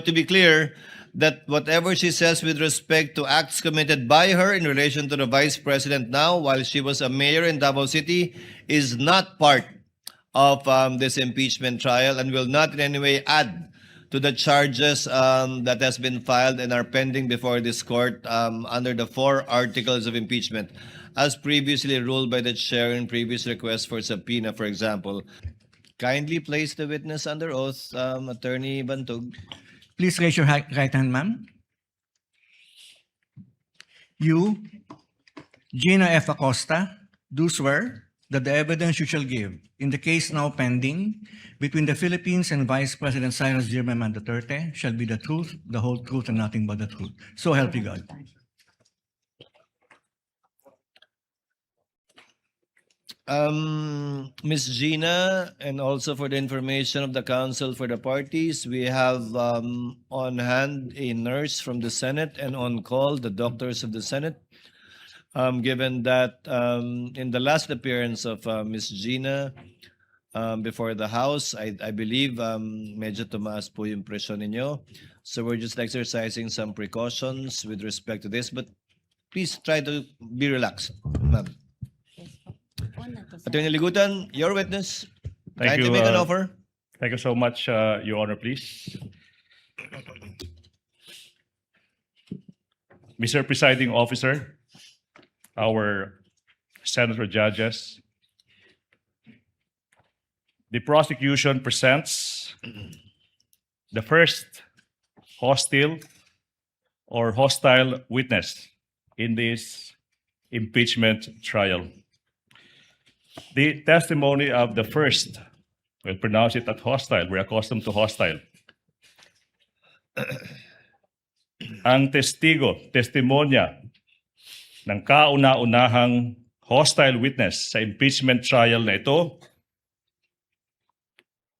to be clear that whatever she says with respect to acts committed by her in relation to the Vice President now, while she was a mayor in Davao City, is not part of this impeachment trial and will not in any way add to the charges that has been filed and are pending before this court under the 4 articles of impeachment, as previously ruled by the chair in previous requests for subpoena, for example. Kindly place the witness under oath, Attorney Bantog. Please raise your right hand, ma'am. You, Gina F. Acosta, do swear that the evidence you shall give in the case now pending between the Philippines and Vice President Cyrus Zimmerman Duterte shall be the truth, the whole truth, and nothing but the truth. So help you God. Ms. Gina, and also for the information of the counsel for the parties, we have on hand a nurse from the Senate and on call the doctors of the Senate. Given that in the last appearance of Ms. Gina before the House, I believe medyo tumaas po yung presyon ninyo. So we're just exercising some precautions with respect to this, but please try to be relaxed, ma'am. Attorney Ligutan, your witness. Thank Kindly you. make an offer. Thank you so much, Your Honor, please. Mr. Presiding Officer, our senator judges, the prosecution presents the first hostile or hostile witness in this impeachment trial. The testimony of the first, we'll pronounce it as hostile, we're accustomed to hostile. Ang testimonya ng kauna-unahang hostile witness sa impeachment trial na ito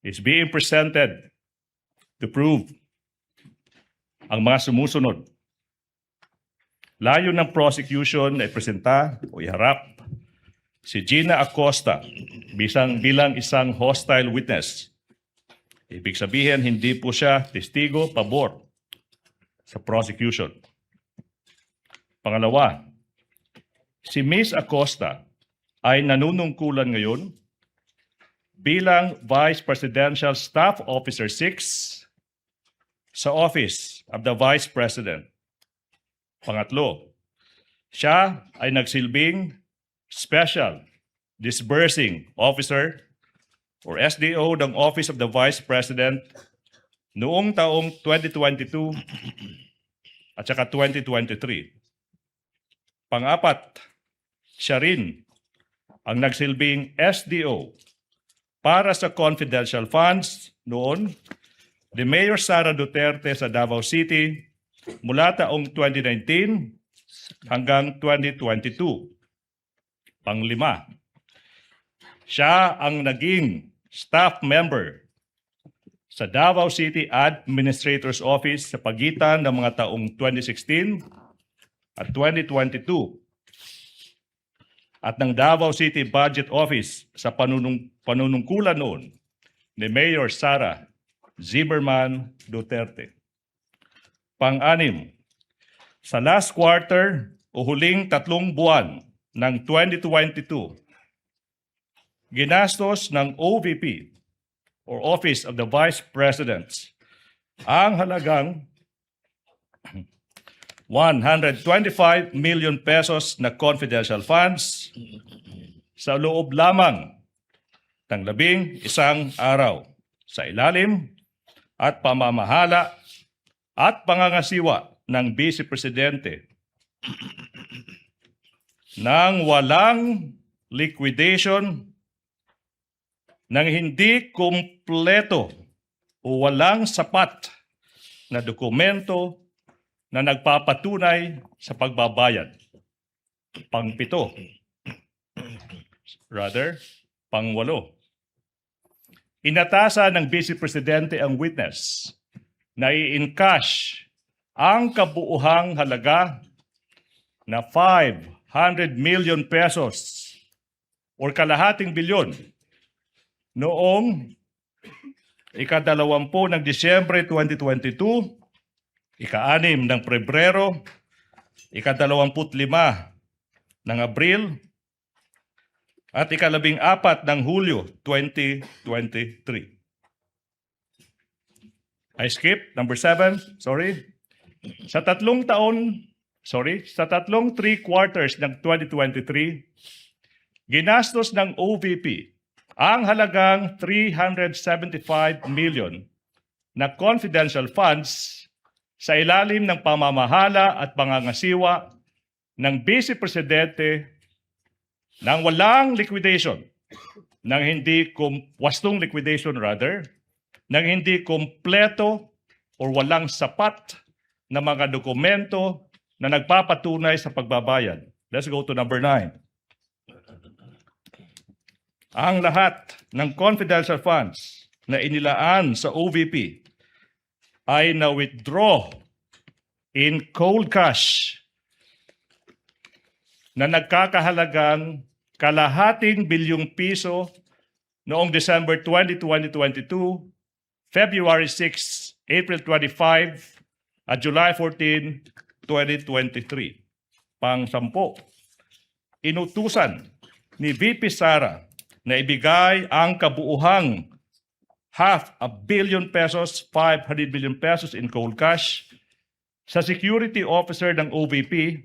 is being presented to prove ang mga sumusunod. Layo ng prosecution ay presenta o iharap si Gina Acosta bilang isang hostile witness. Ibig sabihin, hindi po siya testigo pabor sa prosecution. Pangalawa, si Ms. Acosta ay nanunungkulan ngayon bilang Vice Presidential Staff Officer 6 sa Office of the Vice President. Pangatlo, siya ay nagsilbing Special Disbursing Officer or SDO ng Office of the Vice President noong taong 2022 at saka 2023. Pang-apat, siya rin ang nagsilbing SDO para sa confidential funds noon ni Mayor Sara Duterte sa Davao City mula taong 2019 hanggang 2022. Panglima, siya ang naging staff member sa Davao City Administrator's Office sa pagitan ng mga taong 2016 at 2022 at ng Davao City Budget Office sa panunungkulan noon ni Mayor Sara Zimmerman Duterte. Pang-anim, sa last quarter o huling 3 buwan ng 2022, ginastos ng OVP or Office of the Vice President ang halagang 125 million pesos na confidential funds sa loob lamang ng 11 araw sa ilalim at pamamahala at pangangasiwa ng Vice Presidente nang walang liquidation, nang hindi kumpleto o walang sapat na dokumento na nagpapatunay sa pagbabayad. Pang-7. Pang-8. Inatasan ng Vice Presidente ang witness na i-encash ang kabuuhang halaga na 500 million pesos or kalahating bilyon noong ika-20 ng Disyembre 2022, ika-6 ng Pebrero, ika-25 ng Abril, at ika-14 ng Hulyo 2023. I skip number 7, sorry. Sa tatlong 3 quarters ng 2023, ginastos ng OVP ang halagang 375 million na confidential funds sa ilalim ng pamamahala at pangangasiwa ng Vice Presidente nang walang liquidation, wastong liquidation rather, nang hindi kompleto o walang sapat na mga dokumento na nagpapatunay sa pagbabayad. Let's go to number 9. Ang lahat ng confidential funds na inilaan sa OVP ay na-withdraw in cold cash na nagkakahalagang kalahating bilyong piso noong December 20, 2022, February 6, April 25, at July 14, 2023. Pang-10, inutusan ni VP Sara na ibigay ang kabuuhang 500 million pesos, 500 million pesos in cold cash sa security officer ng OVP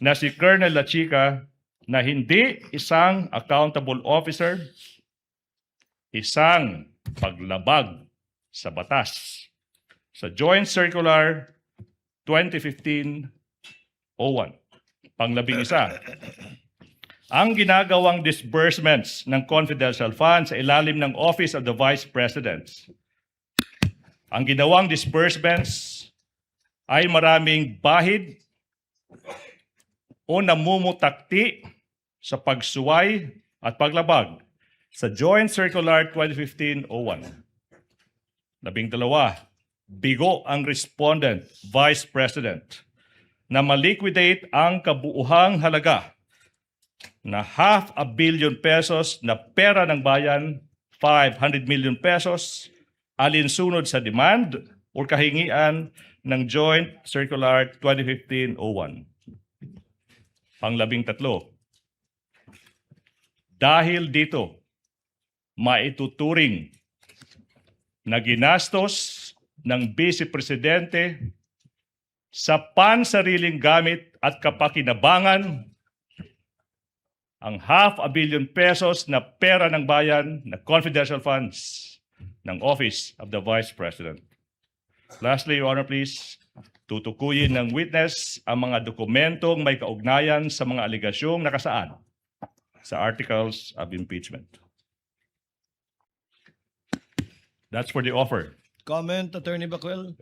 na si Colonel Lachica na hindi isang accountable officer, isang paglabag sa batas. Sa Joint Circular 2015-01, pang-11, ang ginagawang disbursements ng confidential funds sa ilalim ng Office of the Vice President. Ang ginawang disbursements ay maraming bahid o namumutakti sa pagsuway at paglabag sa Joint Circular 2015-01. 12, bigo ang respondent, Vice President, na maliquidate ang kabuuhang halaga na 500 million pesos na pera ng bayan, 500 million pesos, alinsunod sa demand o kahingian ng Joint Circular 2015-01. Pang-13, dahil dito, maituturing na ginastos ng Vice Presidente sa pansariling gamit at kapakinabangan ang 500 million pesos na pera ng bayan na confidential funds ng Office of the Vice President. Lastly, Your Honor, please, tutukuyin ng witness ang mga dokumentong may kaugnayan sa mga aligasyong nakasaad sa Articles of Impeachment. That's for the offer. Comment, Attorney Bacuel?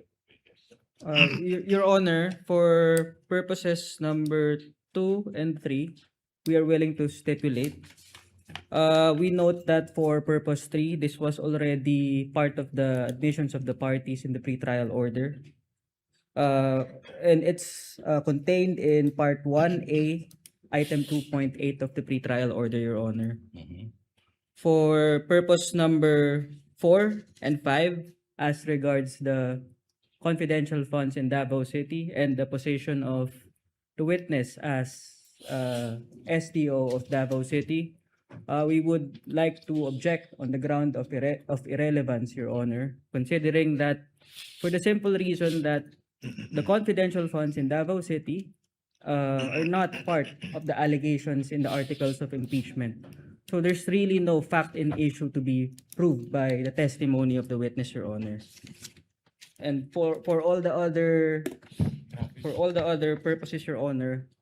Your Honor, for purposes number 2 and 3, we are willing to stipulate. We note that for purpose 3, this was already part of the admissions of the parties in the pretrial order. And it's contained in Part 1A, Item 2.8 of the pretrial order, Your Honor. For purpose number 4 and 5, as regards the confidential funds in Davao City and the position of the witness as SDO of Davao City, we would like to object on the ground of irrelevance, Your Honor, considering that for the simple reason that the confidential funds in Davao City are not part of the allegations in the articles of impeachment. So there's really no fact in issue to be proved by the testimony of the witness, Your Honor. And for all the other purposes, Your Honor,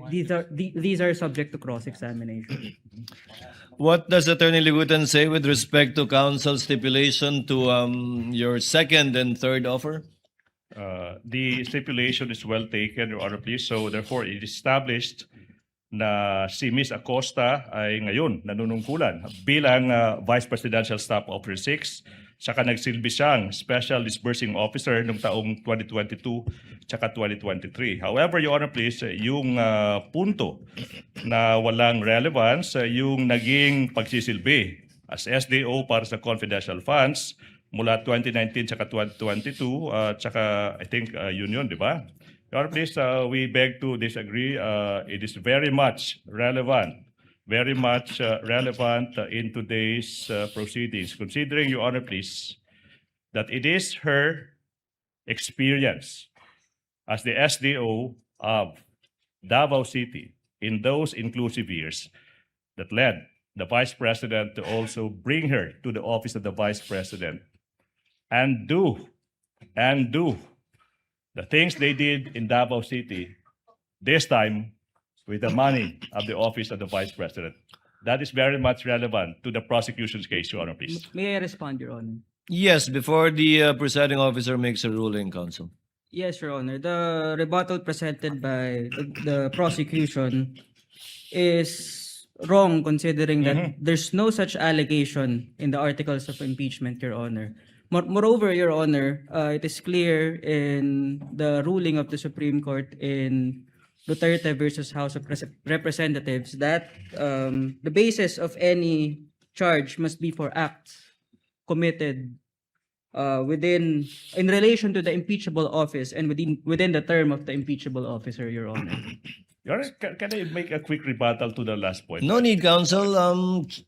these are subject to cross-examination. What does Attorney Ligutan say with respect to counsel's stipulation to your second and third offer? The stipulation is well taken, Your Honor, please. So therefore, it is established na si Ms. Acosta ay ngayon nanunungkulan bilang Vice Presidential Staff Officer 6, saka nagsilbi siyang Special Disbursing Officer noong taong 2022 saka 2023. However, Your Honor, please, yung punto na walang relevance, yung naging pagsisilbi as SDO para sa confidential funds mula 2019 tsaka 2022, tsaka I think yun, di ba? Your Honor, please, we beg to disagree. It is very much relevant in today's proceedings, considering, Your Honor, please, that it is her experience as the SDO of Davao City in those inclusive years that led the Vice President to also bring her to the office of the Vice President and do the things they did in Davao City, this time with the money of the office of the Vice President. That is very much relevant to the prosecution's case, Your Honor, please. May I respond, Your Honor? Yes, before the presiding officer makes a ruling, counsel. Yes, Your Honor. The rebuttal presented by the prosecution is wrong, considering that there's no such allegation in the articles of impeachment, Your Honor. Moreover, Your Honor, it is clear in the ruling of the Supreme Court in Duterte versus House of Representatives that the basis of any charge must be for acts committed in relation to the impeachable office and within the term of the impeachable officer, Your Honor. Your Honor, can I make a quick rebuttal to the last point? No need, counsel.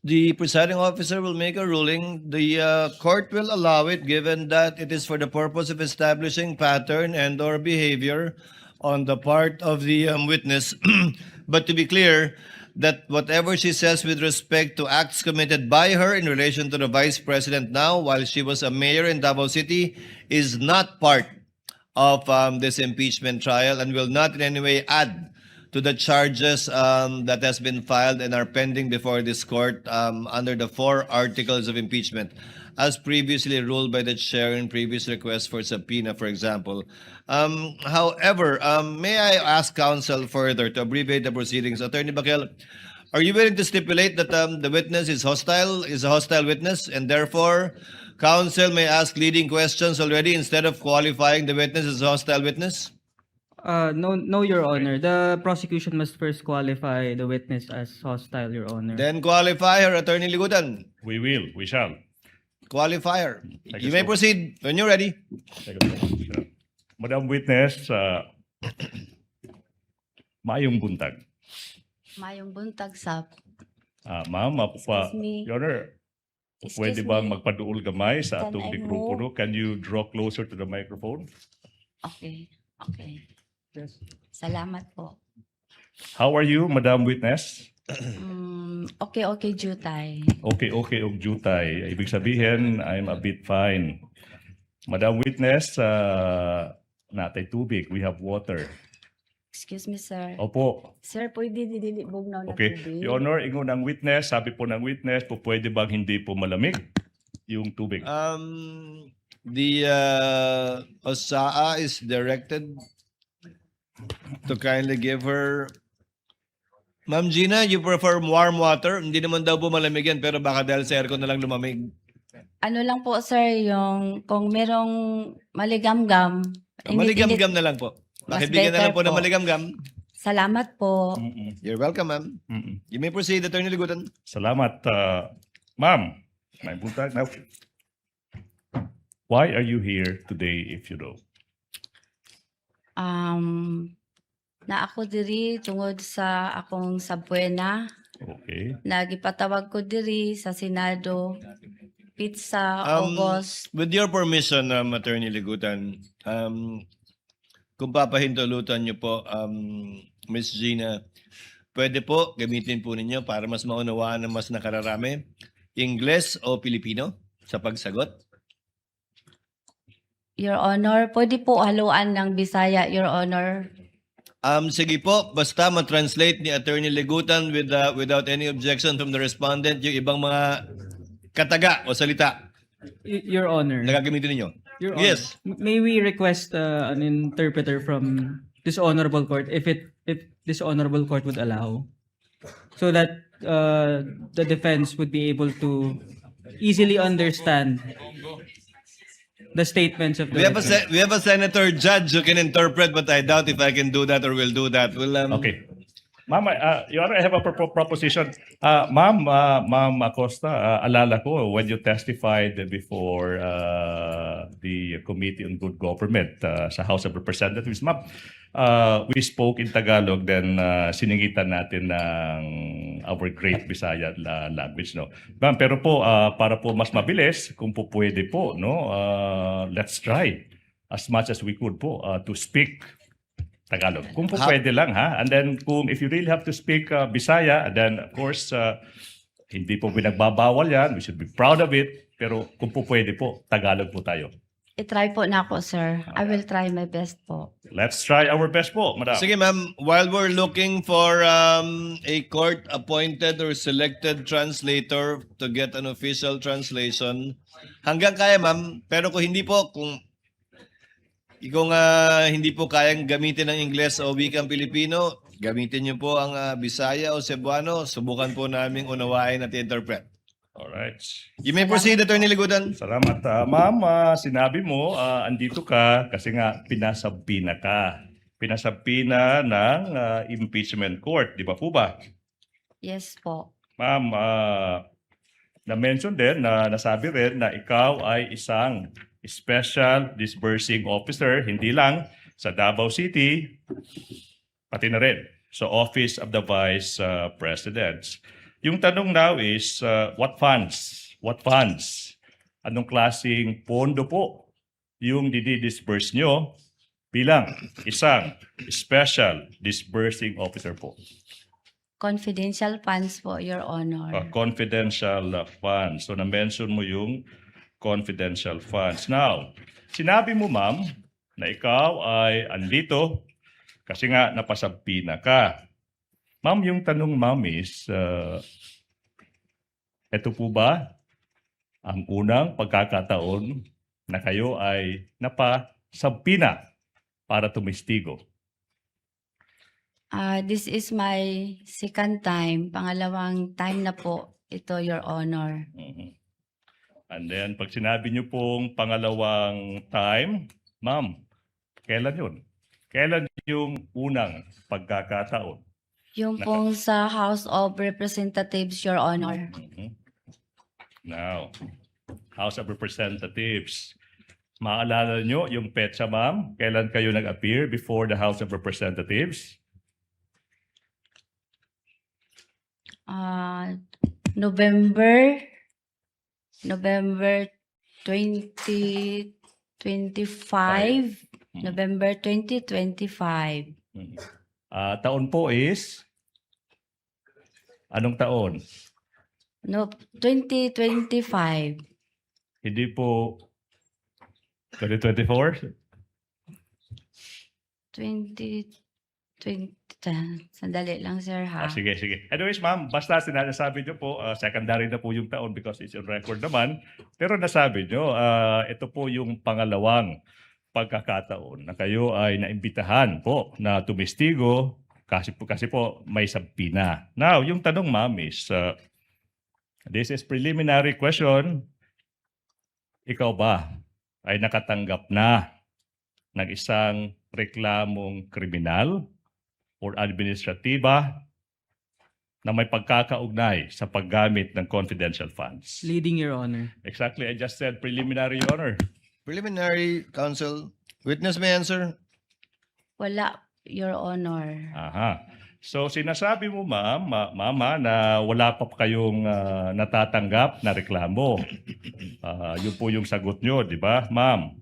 The presiding officer will make a ruling. The court will allow it, given that it is for the purpose of establishing pattern and/or behavior on the part of the witness. But to be clear, that whatever she says with respect to acts committed by her in relation to the Vice President now, while she was a mayor in Davao City, is not part of this impeachment trial and will not in any way add to the charges that has been filed and are pending before this court under the 4 articles of impeachment, as previously ruled by the chair in previous requests for subpoena, for example. However, may I ask counsel further to abbreviate the proceedings? Attorney Bakel, are you willing to stipulate that the witness is a hostile witness, and therefore counsel may ask leading questions already instead of qualifying the witness as a hostile witness? No, Your Honor. The prosecution must first qualify the witness as hostile, Your Honor. Then qualify her, Attorney Ligutan. We shall. Qualify her. Thank You you may so much. proceed when you're ready. Madam Witness, mayong buntag. Mayong buntag sa Ma'am, Excuse me. Your Honor, Excuse pwede bang me. magpaduol gamay sa Can atong I mikropono? Can you draw closer to the microphone? Okay. Salamat po. How are you, Madam Witness? Okay, Jutay. Okay, og jutay. Ibig sabihin, I'm a bit fine. Madam Witness, natay tubig. We have water. Excuse me, sir. Opo. Sir, pwede didilibog na na Okay. tubig? Your Honor, ingon ang witness, sabi po ng witness, po pwede bang hindi po malamig yung tubig? The OSAA is directed to kindly give her. Ma'am Gina, you prefer warm water? Hindi naman daw po malamig yan, pero baka dahil sa aircon na lang lumamig. Ano lang po, sir, yung kung merong maligamgam. Maligam-gam na lang po. Mas Pakibigyan na lang po better ng po. maligam-gam. Salamat po. Mm-mm. You're welcome, ma'am. Mm-mm. You may proceed, Attorney Ligutan. Salamat, ma'am. May buntag na. Why are you here today, if you know? Na ako diri tungod sa akong sabwena. Okay. Nagipatawag ko diri sa Senado pizza Um, August. With your permission, Attorney Ligutan, kung papahintulutan niyo po, Ms. Gina, pwede po gamitin po ninyo para mas maunawaan ng mas nakararami, Ingles o Pilipino sa pagsagot? Your Honor, pwede po haluan ng Bisaya, Your Honor. Sige po, basta ma-translate ni Attorney Ligutan without any objection from the respondent yung ibang mga kataga o salita Your Honor. na gagamitin ninyo. Your Honor, Yes. may we request an interpreter from this honorable court if this honorable court would allow, so that the defense would be able to easily understand the statements of the witness. We have a senator judge who can interpret, but I doubt if I can do that or will do that. Well, Okay. Ma'am, Your Honor, I have a proposition. Ma'am Acosta, alala ko when you testified before the Committee on Good Government sa House of Representatives, ma'am, we spoke in Tagalog, then siningitan natin ng our great Bisaya language, no? Ma'am, pero po, para po mas mabilis, kung po pwede po, no, let's try as much as we could po to speak Tagalog. Kung po pwede lang, ha? And then if you really have to speak Bisaya, then of course, hindi po pinagbabawal yan. We should be proud of it. Pero kung po pwede po, Tagalog po tayo. I-try po na ako, sir. I will try my best po. Let's try our best po, madam. Sige ma'am, while we're looking for a court-appointed or selected translator to get an official translation, hanggang kaya ma'am, pero kung hindi po, kung hindi po kayang gamitin ng Ingles o wikang Pilipino, gamitin niyo po ang Bisaya o Cebuano, subukan po namin unawain at interpret. Alright. You may proceed, Attorney Ligudan. Salamat. Ma'am, sinabi mo, andito ka kasi nga pinasabina ka. Pinasabina ng impeachment court, di ba po ba? Yes po. Ma'am, na-mention din, nasabi rin na ikaw ay isang special disbursing officer, hindi lang sa Davao City, pati na rin sa Office of the Vice President. Yung tanong now is, what funds? What funds? Anong klaseng pondo po yung didi-disburse nyo bilang isang special disbursing officer po? Confidential funds po, Your Honor. Confidential funds. So na-mention mo yung confidential funds. Now, sinabi mo ma'am na ikaw ay andito kasi nga napasabpina ka. Ma'am, yung tanong ma'am is, ito po ba ang unang pagkakataon na kayo ay napasabpina para tumistigo? This is my second time. Pangalawang time na po ito, Your Honor. Mhm. And then, pag sinabi niyo pong pangalawang time, ma'am, kailan yun? Kailan yung unang pagkakataon? Yung pong sa House of Representatives, Your Honor. Mhm. Now, House of Representatives. Maalala nyo yung petsa, ma'am? Kailan kayo nag-appear before the House of Representatives? November 2025. November 2025. Mhm. Taon po is? Anong taon? No, 2025. Hindi po 2024? 2020. Sandali lang, sir, ha? Sige. Anyways, ma'am, basta sinasabi nyo po, secondary na po yung taon because it's on record naman. Pero nasabi nyo, ito po yung pangalawang pagkakataon na kayo ay naimbitahan po na tumistigo kasi po may sabpina. Now, yung tanong, ma'am, is this is preliminary question. Ikaw ba ay nakatanggap na ng isang reklamong kriminal or administratiba na may pagkakaugnay sa paggamit ng confidential funds? Leading, Your Honor. Exactly, I just said preliminary, Your Honor. Preliminary, counsel. Witness may answer. Wala, Your Honor. Aha. So sinasabi mo, mama, na wala pa kayong natatanggap na reklamo. Yun po yung sagot nyo, di ba, ma'am?